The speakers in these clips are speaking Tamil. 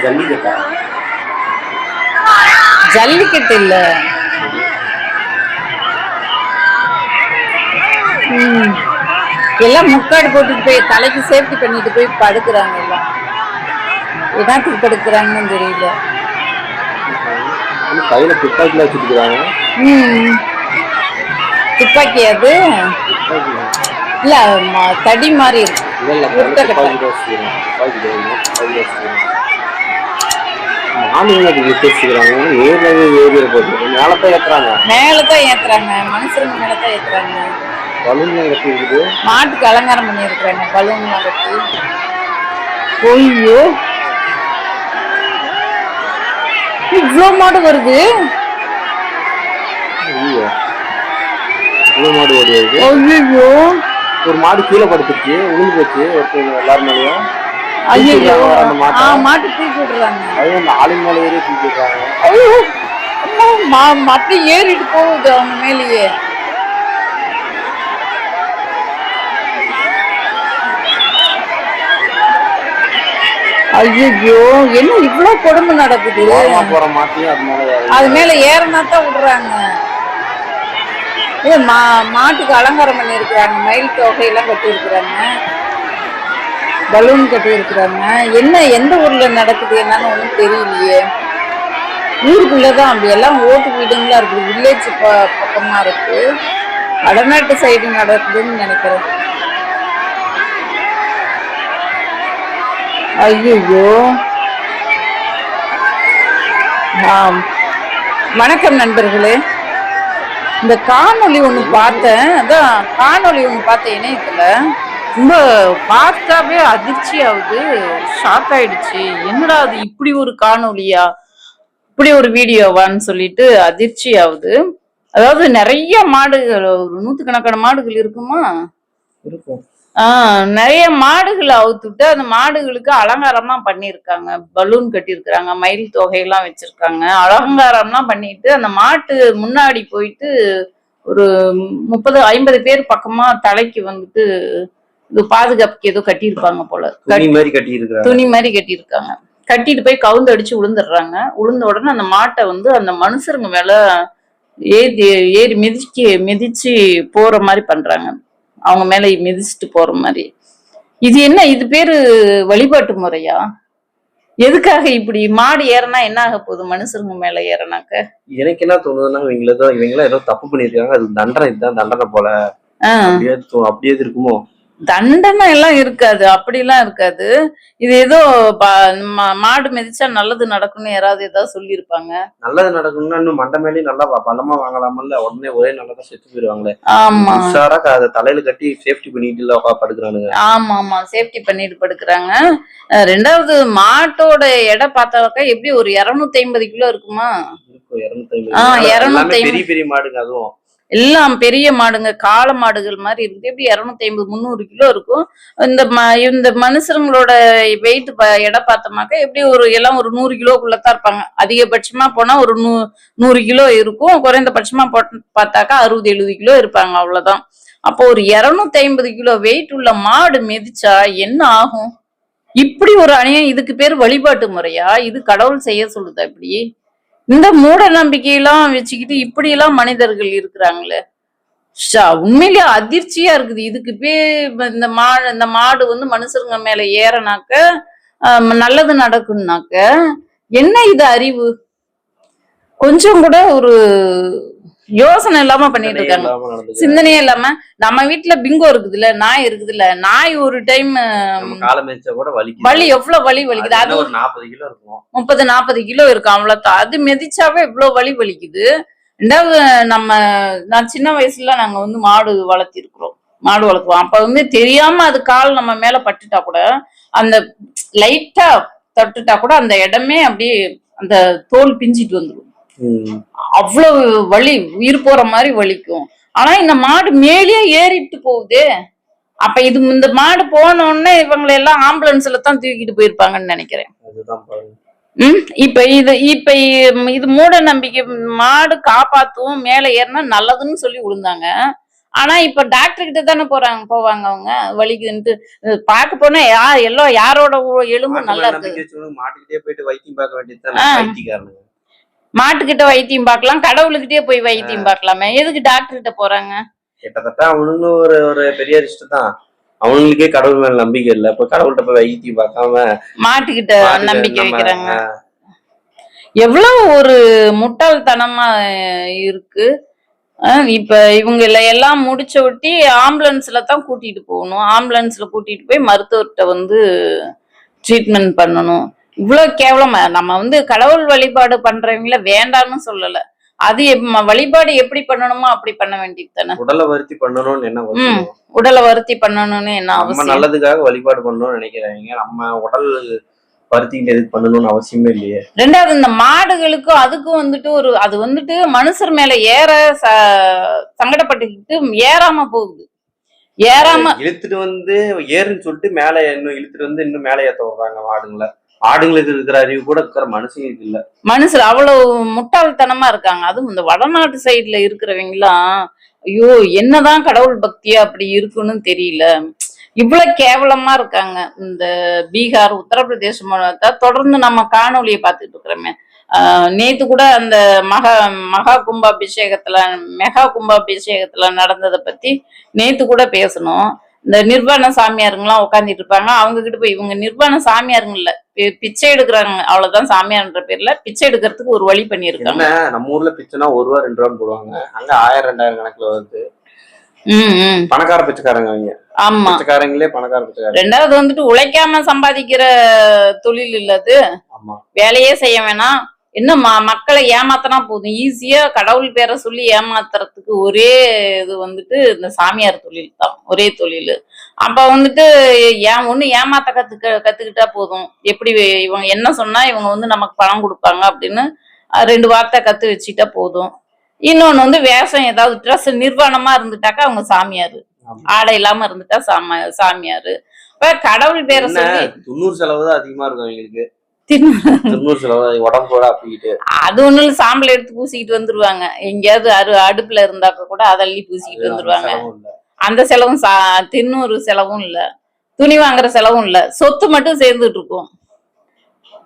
ஜல்லிக்கட்டா? ஜல்லிக்கட்டு இல்ல. எல்லாம் முக்காடு போட்டுட்டு போய் தலைக்கு சேஃப்டி பண்ணிட்டு போய் படுக்கிறாங்க. எல்லாம் என்னத்துக்கு படுக்கிறாங்கன்னு தெரியல. கையில துப்பாக்கில வச்சுருக்காங்க. துப்பாக்கி அது இல்ல, தடி மாதிரி இருக்கு. மேலதான் ஏத்துறாங்க, மனுஷனுக்கு மேலதான் ஏத்துறாங்க. மாட்டுக்கு அலங்காரம் பண்ணி இருக்கிறாங்க பலூன் கட்டி. ஐயோ, இவ்வளோ மாடு வருது. ஐயோ, ஒரு மாடு கீழே படுத்துருச்சு, உழுந்து போச்சு எல்லாரும் மேலயும். ஐயோ, மாட்டு தூக்கி விடுறாங்க. ஆளுங்க மேல ஏறி தூக்கி விடுறாங்க. ஐயோ, மட்டை ஏறிட்டு போகுது அவங்க மேலேயே. ஐயோ, என்ன இவ்வளவு கொடுமை நடக்குது. அது மேல ஏறனாத்தான் விடுறாங்க. மாட்டுக்கு அலங்காரம் பண்ணி இருக்கிறாங்க, மயில் தொகையெல்லாம் கட்டி இருக்கிறாங்க, பலூன் கட்டி இருக்கிறாங்க. என்ன எந்த ஊர்ல நடக்குது என்னன்னு ஒன்றும் தெரியலையே. ஊருக்குள்ளதான் அப்படி எல்லாம் ஓட்டு வீடுங்களா இருக்குது. வில்லேஜ் பக்கமா இருக்கு, வடநாட்டு சைடு நடக்குதுன்னு நினைக்கிறேன். ஐயோ, வணக்கம் நண்பர்களே. இந்த காணொலி ஒண்ணு பார்த்தேன், அதான் காணொலி ஒண்ணு பார்த்தேன் இணையத்துல. ரொம்ப பார்த்தாவே அதிர்ச்சி ஆகுது, ஷாக் ஆயிடுச்சு. என்னடா அது, இப்படி ஒரு காணொலியா, இப்படி ஒரு வீடியோவான்னு சொல்லிட்டு அதிர்ச்சி ஆகுது. அதாவது நிறைய மாடுகள், ஒரு 100கணக்கான மாடுகள் இருக்குமா இருக்கும். நிறைய மாடுகளை அவுத்துட்டு அந்த மாடுகளுக்கு அலங்காரம்னா பண்ணிருக்காங்க, பலூன் கட்டி இருக்கிறாங்க, மயில் தொகையெல்லாம் வச்சிருக்காங்க, அலங்காரம்லாம் பண்ணிட்டு அந்த மாட்டு முன்னாடி போயிட்டு ஒரு 30-50 பேர் பக்கமா தலைக்கு வந்துட்டு இது பாதுகாப்புக்கு ஏதோ கட்டியிருப்பாங்க போல, துணி மாதிரி கட்டியிருக்காங்க. கட்டிட்டு போய் கவுந்து அடிச்சு விழுந்துடுறாங்க. விழுந்த உடனே அந்த மாட்டை வந்து அந்த மனுஷருங்க மேல ஏறி மிதிச்சு போற மாதிரி பண்றாங்க, அவங்க மேல மிதிச்சுட்டு போற மாதிரி. இது என்ன, இது பேரு வழிபாட்டு முறையா? எதுக்காக இப்படி மாடு ஏறனா என்ன ஆக போகுது மனுஷருங்க மேல ஏறனாக்க? எனக்கு என்ன தோணுதுன்னா, இவங்கள ஏதோ தப்பு பண்ணிருக்காங்க, அது தண்டனை, இதுதான் தண்டனை போல. அப்படியே இருக்குமோ? தண்டனை எல்லாம் இருக்காது, அப்படிலாம் இருக்காது. இது ஏதோ மாடு மிதிச்சா நல்லது நடக்கும்னு யாராவது ஏதாவது சொல்லியிருப்பாங்க. நல்லது நடக்கணும்னா இன்னும் மண்டை மேலே நல்லா பலமா வாங்கலாமல்ல, உடனே ஒரே நல்லதா செத்து போயிருவாங்களே. ஆமா, அதை தலையில கட்டி சேஃப்டி பண்ணிட்டு படுக்கிறானுங்க. ஆமா ஆமா, சேஃப்டி பண்ணிட்டு படுக்கிறாங்க. ரெண்டாவது மாட்டோட எடை பார்த்தாக்கா எப்படி ஒரு 250 கிலோ இருக்குமா? 250 பெரிய பெரிய மாடுங்க, அதுவும் எல்லாம் பெரிய மாடுங்க, காளை மாடுகள் மாதிரி இருக்குது. எப்படி 250-300 கிலோ இருக்கும். இந்த மனுஷங்களோட வெயிட் எடை பார்த்தோமாக்கா எப்படி எல்லாம் ஒரு 100 கிலோக்குள்ளதான் இருப்பாங்க. அதிகபட்சமா போனா ஒரு 100 கிலோ இருக்கும், குறைந்தபட்சமா பார்த்தாக்கா 60-70 கிலோ இருப்பாங்க, அவ்வளவுதான். அப்போ ஒரு 250 கிலோ வெயிட் உள்ள மாடு மிதிச்சா என்ன ஆகும்? இப்படி ஒரு அநியாயம். இதுக்கு பேர் வழிபாட்டு முறையா? இது கடவுள் செய்ய சொல்லுதா? இப்படி இந்த மூட நம்பிக்கையெல்லாம் வச்சுக்கிட்டு இப்படி எல்லாம் மனிதர்கள் இருக்கிறாங்களே, உண்மையிலேயே அதிர்ச்சியா இருக்குது. இதுக்கு இந்த மாடு வந்து மனுஷருங்க மேல ஏறனாக்க நல்லது நடக்கும்னாக்க என்ன இது அறிவு? கொஞ்சம் கூட ஒரு யோசனை இல்லாம பண்ணிட்டு இருக்காங்க, சிந்தனையே இல்லாம. நம்ம வீட்டுல பிங்கோ இருக்குதுல்ல, நாய் இருக்குதுல்ல, நாய் ஒரு டைம் வலி எவ்வளவு வலி வலிக்குது. அது 30-40 கிலோ இருக்கும், அவ்வளவுதான். அது மிதிச்சாவே எவ்வளவு வலி வலிக்குது. ரெண்டாவது நான் சின்ன வயசுல நாங்க வந்து மாடு வளர்த்துவோம். அப்ப வந்து தெரியாம அது கால் நம்ம மேல பட்டுட்டா கூட, அந்த லைட்டா தட்டுட்டா கூட அந்த இடமே அப்படியே அந்த தோல் பிஞ்சிட்டு வந்துடும். அவ்வளவு வலி, உயிர் போற மாதிரி வலிக்கும். ஆனா இந்த மாடு மேலேயே ஏறிட்டு போகுதே. அப்ப இந்த மாடு போன உடனே இவங்களை எல்லாம் ஆம்புலன்ஸ்ல தான் தூக்கிட்டு போயிருப்பாங்கன்னு நினைக்கிறேன். இப்ப இது மூட நம்பிக்கை. மாடு காப்பாத்தும், மேல ஏறினா நல்லதுன்னு சொல்லி விழுந்தாங்க. ஆனா இப்ப டாக்டர் கிட்ட தானே போவாங்க அவங்க வலிக்குன்ட்டு. பார்க்க போனா எல்லாம் யாரோட எலும்பு நல்லா இருக்குது. மாட்டுக்கிட்டே போயிட்டு வைத்தியம் பார்க்க வேண்டியது பைத்தியக்காரனுங்க. மாட்டுக்கிட்ட வைத்தியம் பார்க்கலாம், கடவுளுக்கிட்டே போய் வைத்தியம் பார்க்கலாமே, எதுக்கு டாக்டர் கிட்ட போறாங்க? கிட்டத்தட்ட அவனுங்க ஒரு பெரிய ரிஸ்ட் தான். அவங்களுக்கே கடவுள் மேல நம்பிக்கை இல்ல, இப்ப கடவுள்கிட்ட போய் வைத்தியம் பார்க்காம மாட்டுக்கிட்ட நம்பிக்கை வைக்கிறாங்க. எவ்வளவு ஒரு முட்டாள்தனமா இருக்கு. இப்ப இவங்க எல்லாம் முடிச்ச ஒட்டி ஆம்புலன்ஸ்ல தான் கூட்டிட்டு போகணும். ஆம்புலன்ஸ்ல கூட்டிட்டு போய் மருத்துவர்கிட்ட வந்து ட்ரீட்மெண்ட் பண்ணணும். இவ்வளவு கேவலமா நம்ம கடவுள் வழிபாடு பண்றவங்கள வேண்டாம்னு சொல்லல. அது வழிபாடு எப்படி பண்ணணுமோ அப்படி பண்ண வேண்டியது தானே. உடலை வருத்தி பண்ணணும்னு என்ன உடலை வருத்தி பண்ணணும்னு என்ன அவசியம்? நல்லதுக்காக வழிபாடு பண்ணணும்னு நினைக்கிறாங்க. நம்ம உடல் வருத்திட்டு எதுக்கு பண்ணணும்னு அவசியமே இல்லையே. ரெண்டாவது இந்த மாடுகளுக்கும் அதுக்கும் அது மனுஷர் மேல ஏற சங்கடப்பட்டுக்கிட்டு ஏறாம போகுது. ஏறாம இழுத்துட்டு ஏறுன்னு சொல்லிட்டு மேல இன்னும் இழுத்துட்டு இன்னும் மேல ஏத்த விடுறாங்க மாடுங்களை. ஆடுங்களுக்கு இருக்கிற அறிவு கூட இருக்கிற மனுஷங்களுக்கு இல்ல. மனுஷர் அவ்வளவு முட்டாள்தனமா இருக்காங்க. அதுவும் இந்த வடநாட்டு சைடுல இருக்கிறவங்க எல்லாம் ஐயோ என்னதான் கடவுள் பக்தியா அப்படி இருக்குன்னு தெரியல. இவ்வளவு கேவலமா இருக்காங்க. இந்த பீகார், உத்தரப்பிரதேசம் தொடர்ந்து நம்ம காணொலியை பார்த்துட்டு இருக்கிறோமே. நேத்து கூட அந்த மெகா கும்பாபிஷேகத்துல நடந்ததை பத்தி நேத்து கூட பேசணும். இந்த நிர்வாண சாமியாருங்கெல்லாம் உட்காந்துட்டு இருப்பாங்க. அவங்க கிட்ட போய் இவங்க நிர்வாண சாமியாருங்க இல்ல, பிச்சை எடுக்கிறாங்க. அவ்வளவுதான், சாமியார்ன்ற பேர்ல பிச்சை எடுக்கிறதுக்கு ஒரு வழி பண்ணிருக்காங்க. நம்ம ஊர்ல பிச்சைனா ₹1 ₹2 போடுவாங்க, அங்க 1000 2000 கணக்குல வருது. பணக்கார பிச்சைக்காரங்க அவங்க. ஆமா, பிச்சைக்காரங்களே பணக்கார பிச்சைக்காரங்க. ரெண்டாவது உழைக்காம சம்பாதிக்கிற தொழில் இல்லது. வேலையே செய்ய வேணாம், என்ன மக்களை ஏமாத்தினா போதும். ஈஸியா கடவுள் பேரை சொல்லி ஏமாத்துறதுக்கு ஒரே இது இந்த சாமியார் தொழில் தான், ஒரே தொழில். அப்ப ஒண்ணு ஏமாத்த கத்துக்கிட்டா போதும். எப்படி இவங்க என்ன சொன்னா இவங்க நமக்கு பணம் கொடுப்பாங்க அப்படின்னு 2 வார்த்தை கத்து வச்சுட்டா போதும். இன்னொன்னு வேஷம் ஏதாவது ட்ரெஸ் நிர்வாணமா இருந்துட்டாக்கா அவங்க சாமியாரு, ஆடை இல்லாம இருந்துட்டா சாமியாரு. இப்ப கடவுள் பேரை சொல்லி 90 செலவு தான் அதிகமா இருக்கும் அவங்களுக்கு. அது ஒண்ணு சாம்பல் எடுத்து பூசிக்கிட்டு வந்துருவாங்க. எங்கேயாவது அடுப்புல இருந்தாக்க கூட அதள்ளி பூசிக்கிட்டு வந்துருவாங்க. அந்த செலவும் தின்னூறு செலவும் இல்ல, துணி வாங்குற செலவும் இல்ல, சொத்து மட்டும் சேர்ந்துட்டு இருக்கும்.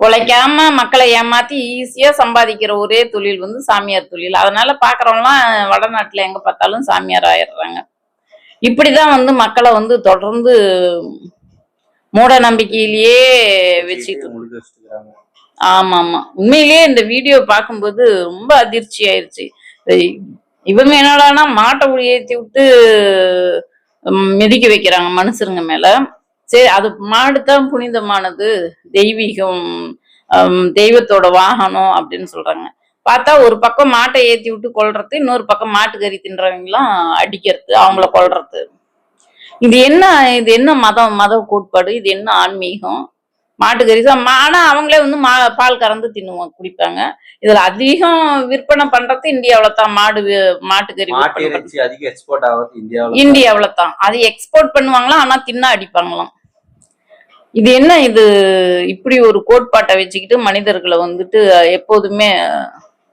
உழைக்காம மக்களை ஏமாத்தி ஈஸியா சம்பாதிக்கிற ஒரே தொழில் சாமியார் தொழில். அதனால பாக்குறவங்கலாம் வடநாட்டுல எங்க பார்த்தாலும் சாமியார் ஆயிடுறாங்க. இப்படிதான் மக்களை தொடர்ந்து மூட நம்பிக்கையிலேயே வச்சுட்டு. ஆமா ஆமா, உண்மையிலேயே இந்த வீடியோ பார்க்கும்போது ரொம்ப அதிர்ச்சி ஆயிடுச்சு. இவங்க என்னடானா மாட்டை ஏற்றி விட்டு மிதிக்க வைக்கிறாங்க மனுஷருங்க மேல. சரி, அது மாடுதான் புனிதமானது, தெய்வீகம், தெய்வத்தோட வாகனம் அப்படின்னு சொல்றாங்க. பார்த்தா ஒரு பக்கம் மாட்டை ஏற்றி விட்டு கொல்றது, இன்னொரு பக்கம் மாட்டுக்கறி தின்றவங்கலாம் அடிக்கிறது, அவங்கள கொல்றது. இது என்ன மத கோட்பாடு? இது என்ன ஆன்மீகம்? மாட்டுக்கறி தான். ஆனா அவங்களே பால் கறந்து குடிப்பாங்க. இதுல அதிகம் விற்பனை பண்றது இந்தியாவில தான். மாட்டுக்கறி இந்தியாவில தான். அது எக்ஸ்போர்ட் பண்ணுவாங்களாம், ஆனா தின்னா அடிப்பாங்களாம். இது என்ன? இது இப்படி ஒரு கோட்பாட்டை வச்சுக்கிட்டு மனிதர்களை எப்போதுமே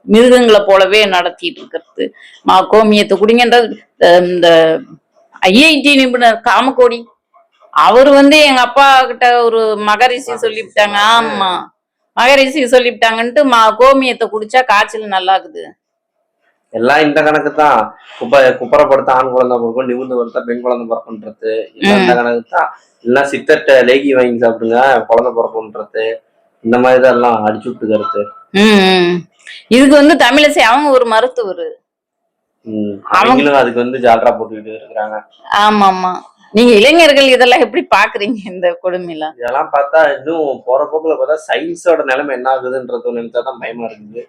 மிருகங்களை போலவே நடத்திட்டு இருக்கிறது. கோமியத்தை குடிங்கன்றது. இந்த ஐஐடி நிபுணர் காமகோடி அவரு எங்க அப்பா கிட்ட ஒரு மகரிஷி சொல்லிவிட்டாங்க. ஆமா, மகரிஷி சொல்லிவிட்டாங்கன்ட்டு கோமியத்தை குடிச்சா காய்ச்சல் நல்லா இருக்குது. எல்லாம் இந்த கணக்கு தான். குப்பரப்படுத்த ஆண் குழந்தை பிறக்கும், நிமிர்ந்து படுத்தா பெண் குழந்தை பிறக்குன்றது இந்த கணக்கு தான். இல்லைன்னா சித்தர்கிட்ட லேகி வாங்கி சாப்பிடுங்க குழந்தை பிறக்குன்றது, இந்த மாதிரிதான் எல்லாம் அடிச்சு விட்டு கருத்து. இதுக்கு தமிழிசை அவங்க ஒரு மருத்துவர், அவங்களும் அதுக்கு ஜால்ரா போட்டுக்கிட்டு இருக்கிறாங்க. ஆமா ஆமா. நீங்க இளைஞர்கள் இதெல்லாம் எப்படி பாக்குறீங்க? இந்த கொடுமையில இதெல்லாம் பார்த்தா இன்னும் போற போக்குல பார்த்தா சயின்ஸோட நிலைமை என்ன ஆகுதுன்றது நினைச்சாதான் பயமா இருக்குது.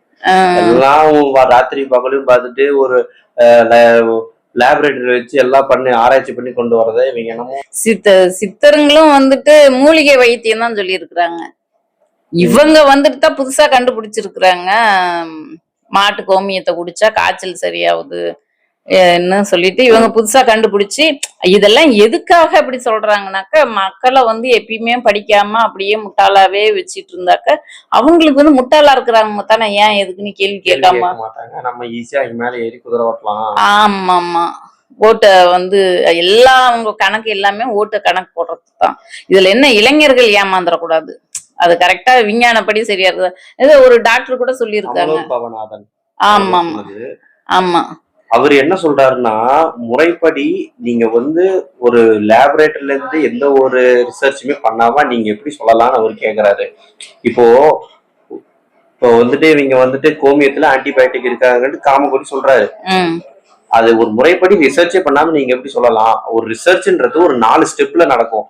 எல்லாம் ராத்திரி பகலும் பார்த்துட்டு ஒரு லேபரேட்டரி வச்சு எல்லாம் பண்ணி ஆராய்ச்சி பண்ணி கொண்டு வரதை இவங்க என்னமோ சித்தருங்களும் மூலிகை வைத்தியம் தான் சொல்லி இருக்கிறாங்க. இவங்க தான் புதுசா கண்டுபிடிச்சிருக்கிறாங்க. மாட்டு கோமியத்தை குடிச்சா காய்ச்சல் சரியாகுது என்ன சொல்லிட்டு இவங்க புதுசா கண்டுபிடிச்சு. இதெல்லாம் எதுக்காக அப்படி சொல்றாங்கன்னாக்க, மக்களை எப்பயுமே படிக்காம அப்படியே முட்டாளாவே வச்சிட்டு இருந்தாக்க அவங்களுக்கு முட்டாளா இருக்கிறாங்க தானே. ஏன் எதுக்குன்னு கேள்வி கேட்காம நம்ம ஈஸியா மேல ஏறி குதிரை ஓட்டலாம். ஆமா ஆமா, ஓட்டை வந்து எல்லா அவங்க கணக்கு எல்லாமே ஓட்டை கணக்கு போடுறது தான். இதுல என்ன இளைஞர்கள் ஏமாந்துடக்கூடாது. அது கரெக்டா விஞ்ஞானப்படி சரியா இருக்குது. ஏதோ ஒரு டாக்டர் கூட சொல்லியிருக்காங்க. பவநாதன் ஆமா ஆமா. அவர் என்ன சொல்றாருன்னா, முறைப்படி நீங்க வந்து ஒரு லேபரேட்டரில இருந்து எந்த ஒரு ரிசர்ச்சுமே பண்ணாம நீங்க எப்படி சொல்லலாம்னு அவர் கேக்குறாரு. இப்போ இப்போ வந்துட்டு இவங்க வந்துட்டு கோமியத்துல ஆன்டிபயோட்டிக் இருக்காங்கன்னு காமகோடி சொல்றாரு. அது ஒரு முறைப்படி ரிசர்ச்சே பண்ணாம நீங்க எப்படி சொல்லலாம்? ஒரு ரிசர்ச்ன்றது ஒரு 4 ஸ்டெப்ல நடக்கும்.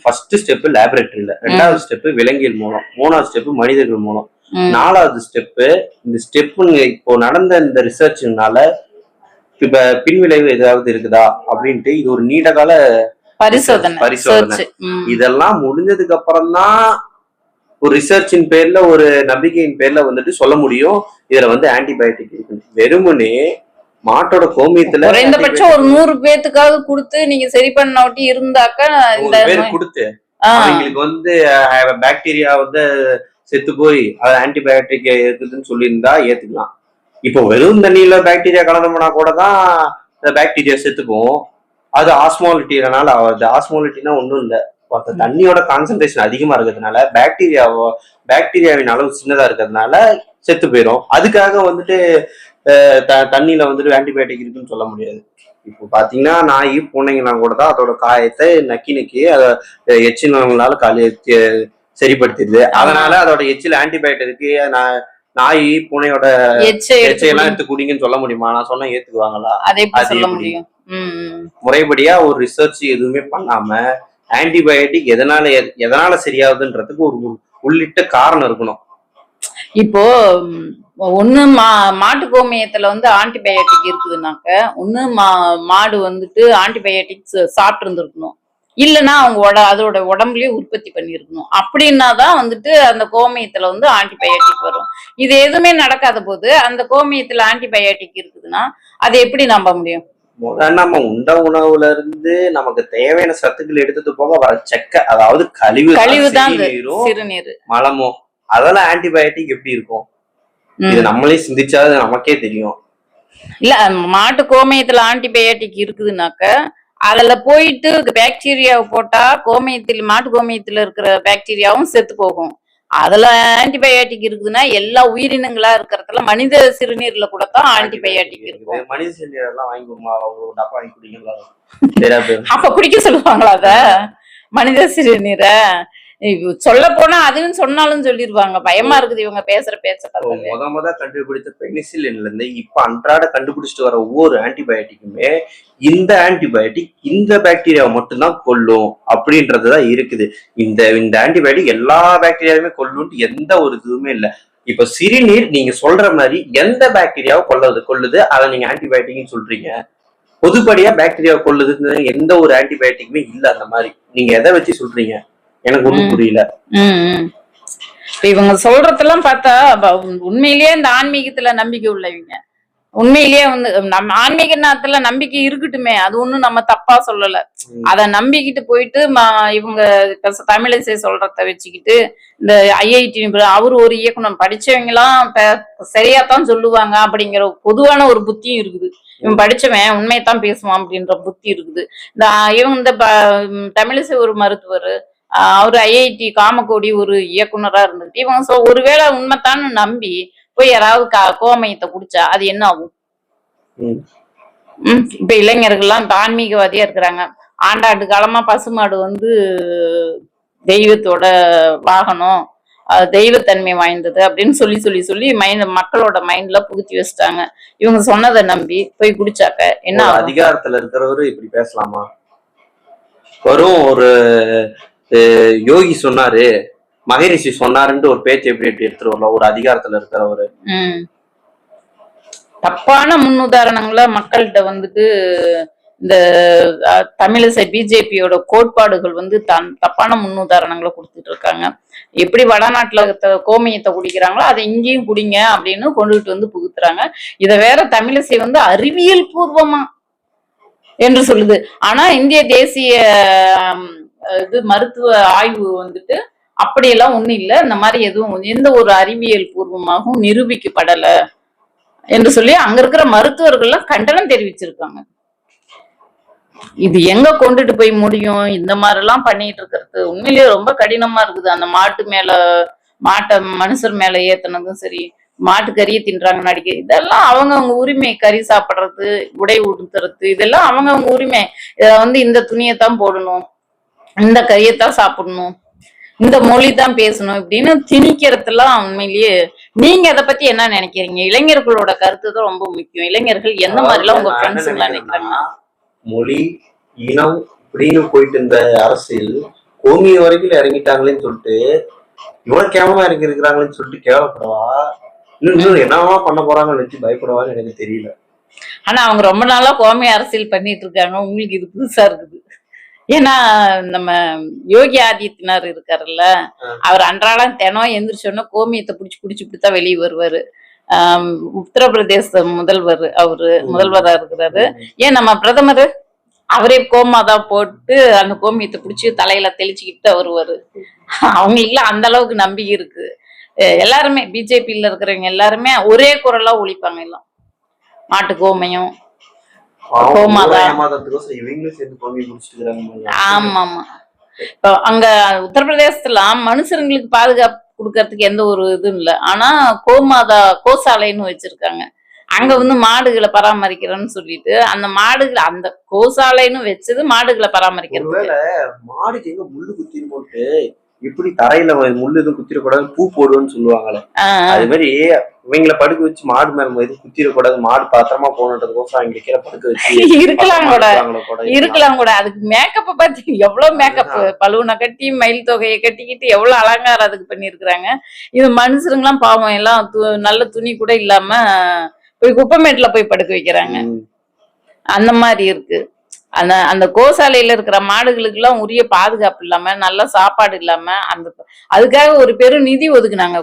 ஃபர்ஸ்ட் ஸ்டெப் லேபரேட்டரியில, 2வது ஸ்டெப் விலங்கியல் மூலம், 3வது ஸ்டெப் மனிதர்கள் மூலம், 4வது ஸ்டெப் இந்த ஸ்டெப் இப்போ நடந்த இந்த ரிசர்ச்னால இப்ப பின்விளைவு ஏதாவது இருக்குதா அப்படின்ட்டு இது ஒரு நீண்டகால பரிசோதனை. இதெல்லாம் முடிஞ்சதுக்கு அப்புறம் தான் ஒரு ரிசர்ச்சின் பேர்ல ஒரு நம்பிக்கையின் பேர்ல வந்துட்டு சொல்ல முடியும் இதுல வந்து ஆன்டிபயோட்டிக் இருக்கு. வெறுமனே மாட்டோட கோமியத்துல குறைந்தபட்சம் ஒரு 100 பேத்துக்காவது கொடுத்து நீங்க சரி பண்ண ஒட்டி இருந்தாக்க இந்த பேர் கொடுத்து அவங்களுக்கு வந்து பாக்டீரியா வந்து செத்து போய் அது ஆன்டிபயோட்டிக் இருக்குதுன்னு சொல்லியிருந்தா ஏத்துக்கலாம். இப்போ வெறும் தண்ணியில பாக்டீரியா கலந்தோம்னா கூட தான் பாக்டீரியா செத்துக்கும். அது ஆஸ்மாலிட்டினால ஆகுது. ஆஸ்மாலிட்டினா ஒன்றும் இல்லை, தண்ணியோட கான்சென்ட்ரேஷன் அதிகமா இருக்கிறதுனால பாக்டீரியாவின் அளவு சின்னதா இருக்கிறதுனால செத்து போயிடும். அதுக்காக வந்துட்டு தண்ணியில வந்துட்டு ஆன்டிபயோட்டிக் இருக்குன்னு சொல்ல முடியாது. இப்போ பாத்தீங்கன்னா நாய் பூனைங்கன்னா கூட தான் அதோட காயத்தை நக்கி அதை எச்சில்களால சரிப்படுத்திடுது. அதனால அதோட எச்சில் ஆன்டிபயோட்டிக் நாய் பூனையோட எச்சையெல்லாம் எடுத்து குடிங்கன்னு சொல்ல முடியுமா? நான் சொன்னா ஏத்துக்குவாங்களா? சொல்ல முடியும். முறைப்படியா ஒரு ரிசர்ச் எதுவுமே பண்ணாம ஆன்டிபயோட்டிக் எதனால சரியாகுதுன்றதுக்கு ஒரு உள்ளிட்ட காரணம் இருக்கணும். இப்போ ஒண்ணு மாட்டு கோமியத்துல வந்து ஆன்டிபயோட்டிக் இருக்குதுனாக்க ஒண்ணு மாடு வந்துட்டு ஆன்டிபயோட்டிக்ஸ் சாப்பிட்டு இருந்திருக்கணும், இல்லைன்னா அவங்க அதோட உடம்புலயே உற்பத்தி பண்ணிருக்கணும். அப்படின்னாதான் வந்துட்டு அந்த கோமியத்துல வந்து ஆன்டிபயோட்டிக் வரும். இது எதுவுமே நடக்காத போது அந்த கோமியத்துல ஆன்டிபயோட்டிக் இருக்குதுன்னா அதை எப்படி நம்ப முடியும்? நம்ம உண்ட உணவுல இருந்து நமக்கு தேவையான சத்துக்கள் எடுத்துட்டு போக வர செக்க, அதாவது கழிவுதான் சிறுநீர் மலமோ, அதெல்லாம் ஆன்டிபயோட்டிக் எப்படி இருக்கும்? இது நம்மளே சிந்திச்சா நமக்கே தெரியும். இல்ல மாட்டு கோமியத்துல ஆன்டிபயோட்டிக் இருக்குதுனாக்க அதுல போயிட்டு பாக்டீரியாவை போட்டா மாட்டு கோமியத்துல இருக்கிற பாக்டீரியாவும் செத்து போகும். அதுல ஆன்டிபயோட்டிக் இருக்குதுன்னா எல்லா உயிரினங்களா இருக்கிறதுல மனித சிறுநீர்ல கூட தான் ஆன்டிபயோட்டிக் இருக்கும். மனித சிறுநீர் எல்லாம் வாங்கி குடிக்கலாம். அப்ப குடிக்க சொல்லுவாங்களா அத மனித சிறுநீரை? சொல்ல போனா அதுன்னு சொன்னாலும் சொல்லிருவாங்க. பயமா இருக்குது இவங்க பேசுற பேச்ச. முத கண்டுபிடித்த பெனிசிலின்ல இருந்து இப்ப அன்றாட கண்டுபிடிச்சிட்டு வர ஒவ்வொரு ஆன்டிபயோட்டிக்குமே இந்த ஆன்டிபயோட்டிக் இந்த பாக்டீரியாவை மட்டும்தான் கொல்லும் அப்படின்றதுதான் இருக்குது. இந்த ஆன்டிபயோட்டிக் எல்லா பாக்டீரியாவுமே கொல்லும்னு எந்த ஒரு இதுவுமே இல்லை. இப்ப சிறுநீர் நீங்க சொல்ற மாதிரி எந்த பாக்டீரியாவை கொல்லுது அதை நீங்க ஆன்டிபயோட்டிக்னு சொல்றீங்க. பொதுப்படியா பாக்டீரியாவை கொல்லுதுன்னு எந்த ஒரு ஆன்டிபயோட்டிக்குமே இல்ல. அந்த மாதிரி நீங்க எதை வச்சு சொல்றீங்க? எனக்கு ஒண்ணும் புரியல. இவங்க சொல்றதெல்லாம் பார்த்தா உண்மையிலேயே இந்த ஆன்மீகத்துல நம்பிக்கை உள்ளவங்க. உண்மையிலேயே வந்து நம்ம ஆன்மீகத்துல நம்பிக்கை இருக்கட்டுமே, அது ஒண்ணும் நம்ம தப்பா சொல்லல. அத நம்பிக்கிட்டு போயிட்டு இவங்க தமிழிசை சொல்றத வச்சுக்கிட்டு இந்த IIT அவரு ஒரு இயக்குனர் படிச்சவங்க எல்லாம் சரியாத்தான் சொல்லுவாங்க அப்படிங்கிற பொதுவான ஒரு புத்தியும் இருக்குது. இவன் படிச்சவன் உண்மையத்தான் பேசுவான் அப்படின்ற புத்தி இருக்குது. இவங்க இந்த தமிழிசை ஒரு மருத்துவர், அவரு IIT காமகோடி ஒரு இயக்குனரா இருந்துட்டு இவங்க ஒருவேளை உண்மைத்தான்னு நம்பி போய் யாராவது கோமயத்தை குடிச்சா அது என்ன ஆகும்? இப்ப இளைஞர்கள்லாம் இப்ப ஆன்மீகவாதியா இருக்கிறாங்க. ஆண்டாண்டு காலமா பசுமாடு வந்து தெய்வத்தோட வாகனம், தெய்வத்தன்மை வாய்ந்தது அப்படின்னு சொல்லி மக்களோட மைண்ட்ல புகுத்தி வச்சுட்டாங்க. இவங்க சொன்னதை நம்பி போய் குடிச்சாக்க என்ன? அதிகாரத்துல இருக்கிறவரு இப்படி பேசலாமா? வரும் ஒரு யோகி சொன்னாரு, மகரிஷி சொன்னாருன்னு ஒரு பேச்சு எப்படி எடுத்துட்டு வரலாம் ஒரு அதிகாரத்துல இருக்கிறவரு? தப்பான முன்னுதாரணங்களை மக்கள்கிட்ட வந்துட்டு இந்த தமிழிசை பிஜேபியோட கோட்பாடுகள் வந்து தப்பான முன்னுதாரணங்களை கொடுத்துட்டு இருக்காங்க. எப்படி வடநாட்டுல கோமியத்தை குடிக்கிறாங்களோ அதை இங்கேயும் குடிங்க அப்படின்னு கொண்டுகிட்டு வந்து புகுத்துறாங்க. இத வேற தமிழிசை வந்து அறிவியல் பூர்வமா என்று சொல்லுது. ஆனா இந்திய தேசிய மருத்துவ ஆய்வு வந்துட்டு அப்படியெல்லாம் ஒண்ணும் இல்லை, இந்த மாதிரி எதுவும் எந்த ஒரு அறிவியல் பூர்வமாகவும் நிரூபிக்கப்படல என்று சொல்லி அங்க இருக்கிற மருத்துவர்கள்லாம் கண்டனம் தெரிவிச்சிருக்காங்க. இது எங்க கொண்டுட்டு போய் முடியும்? இந்த மாதிரி எல்லாம் பண்ணிட்டு இருக்கிறது உண்மையிலேயே ரொம்ப கடினமா இருக்குது. அந்த மாட்டை மனுஷர் மேல ஏத்துனதும் சரி, மாட்டு கறியை தின்றாங்க நடிக்க, இதெல்லாம் அவங்கவங்க உரிமை. கறி சாப்பிடுறது, உடை உடுத்துறது, இதெல்லாம் அவங்கவங்க உரிமை. இத இந்த துணியைத்தான் போடணும், இந்த கறியைத்தான் சாப்பிடணும், இந்த மொழி தான் பேசணும் இப்படின்னு திணிக்கிறதுலாம் உண்மையிலேயே. நீங்க அதை பத்தி என்ன நினைக்கிறீங்க? இளைஞர்களோட கருத்து தான் ரொம்ப முக்கியம். இளைஞர்கள் எந்த மாதிரி எல்லாம் உங்க ஃப்ரெண்ட்ஸ் எல்லாம் நினைக்கிறாங்க? மொழி, இனம் இப்படின்னு போயிட்டு இருந்த அரசியல் கோமிய வரைக்கும் இறங்கிட்டாங்களேன்னு சொல்லிட்டு இவ்வளவு கேவலமா இருக்கிறாங்களேன்னு சொல்லிட்டு கேவலப்படவா, இன்னும் என்னவா பண்ண போறாங்கன்னு வச்சு பயப்படவான்னு எனக்கு தெரியல. ஆனா அவங்க ரொம்ப நாளா கோமிய அரசியல் பண்ணிட்டு இருக்காங்க. உங்களுக்கு இது புதுசா இருக்குது. ஏன்னா நம்ம யோகி ஆதித்யநாத் இருக்காருல்ல, அவர் அன்றாடம் தினம் எந்திரிச்சோன்னா கோமியத்தை புடிச்சு புடிச்சு இப்படித்தான் வெளியே வருவாரு. உத்தரப்பிரதேச முதல்வரா இருக்கிறாரு. ஏன் நம்ம பிரதமர் அவரே கோமாதான் போட்டு அந்த கோமியத்தை புடிச்சு தலையில தெளிச்சுக்கிட்டு வருவாரு. அவங்களுக்குலாம் அந்த அளவுக்கு நம்பிக்கை இருக்கு. எல்லாருமே பிஜேபியில இருக்கிறவங்க எல்லாருமே ஒரே குரலா ஒழிப்பாங்க. எல்லாம் மாட்டு கோமயம், கோமாதா. ஆமா ஆமா. இப்போ அங்க உத்தரப்பிரதேசத்துல மனுஷங்களுக்கு பாதுகாப்பு கொடுக்கறதுக்கு எந்த ஒரு இதுவும் இல்லை. ஆனா கோசாலைன்னு வச்சிருக்காங்க. அங்க மாடுகளை பராமரிக்கிறேன்னு சொல்லிட்டு அந்த மாடுகளை அந்த கோசாலைன்னு வச்சது மாடுகளை பராமரிக்கிறது. மாடுக்கு எங்க முள்ளு குத்தின்னு போட்டு இப்படி தரையில முள்ளு எதுவும் குத்திரக்கூடாது, பூ போடுவோன்னு சொல்லுவாங்களே, அது மாதிரி இவங்களை படுக்க வச்சு மாடு மேல எதுவும் குத்திரக்கூடாது, மாடு பாத்திரமா போகணுன்றதுக்கோசம் அவங்க கீழே படுக்க வச்சு இருக்கலாம் கூட. அதுக்கு மேக்கப்ப பத்தி எவ்வளவு மேக்கப், பலூனை கட்டி மயில் தொகையை கட்டிக்கிட்டு எவ்வளவு அலங்காரம் அதுக்கு பண்ணிருக்கிறாங்க. இது மனுஷருங்கெல்லாம் பாவம் எல்லாம் நல்ல துணி கூட இல்லாம போய் குப்பைமேட்டுல போய் படுக்க வைக்கிறாங்க. அந்த மாதிரி இருக்கு. அந்த கோசாலையில இருக்கிற மாடுகளுக்கு எல்லாம் உரிய பாதுகாப்பு இல்லாம, நல்ல சாப்பாடு இல்லாம, அதுக்காக ஒரு பெரும் நிதி ஒதுக்குனாங்க,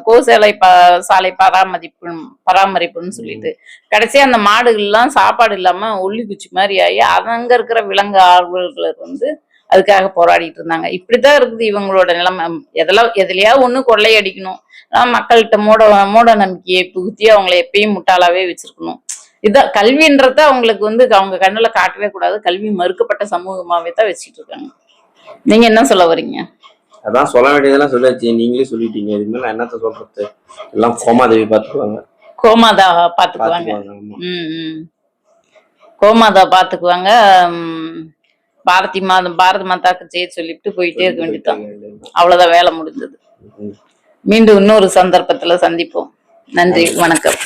சாலை பராமரிப்புன்னு சொல்லிட்டு. கடைசியா அந்த மாடுகள் எல்லாம் சாப்பாடு இல்லாம ஒல்லி குச்சி மாதிரி ஆகி அங்க இருக்கிற விலங்கு ஆர்வலர்கள் அதுக்காக போராடிட்டு இருந்தாங்க. இப்படித்தான் இருக்குது இவங்களோட நிலைமை. எதுலயா ஒண்ணு கொள்ளையடிக்கணும், மக்கள்கிட்ட மூட நம்பிக்கையை புகுத்தி அவங்களை எப்பயும் முட்டாளாவே வச்சிருக்கணும். இதான் கல்வின்றத அவங்களுக்கு அவங்க கண்ணுல காட்டவே கூடாது. கல்வி மறுக்கப்பட்ட சமூகமாவே தான் வச்சுட்டு இருக்காங்க. நீங்க என்ன சொல்ல வரீங்க? அதான் சொல்ல வேண்டியதெல்லாம் சொல்லியாச்சு, நீங்களே சொல்லிட்டீங்க. இது மேல என்னத்த சொல்றது? எல்லாம் கோமாதேவி பாத்துக்குவாங்க. கோமாதா பாத்துக்குவாங்க. கோமாதா பாத்துக்குவாங்க. பாரத மாதாக்கு ஜெய சொல்லிட்டு போயிட்டே இருக்க வேண்டியதுதான். அவ்வளவுதான், வேலை முடிஞ்சது. மீண்டும் இன்னொரு சந்தர்ப்பத்துல சந்திப்போம். நன்றி, வணக்கம்.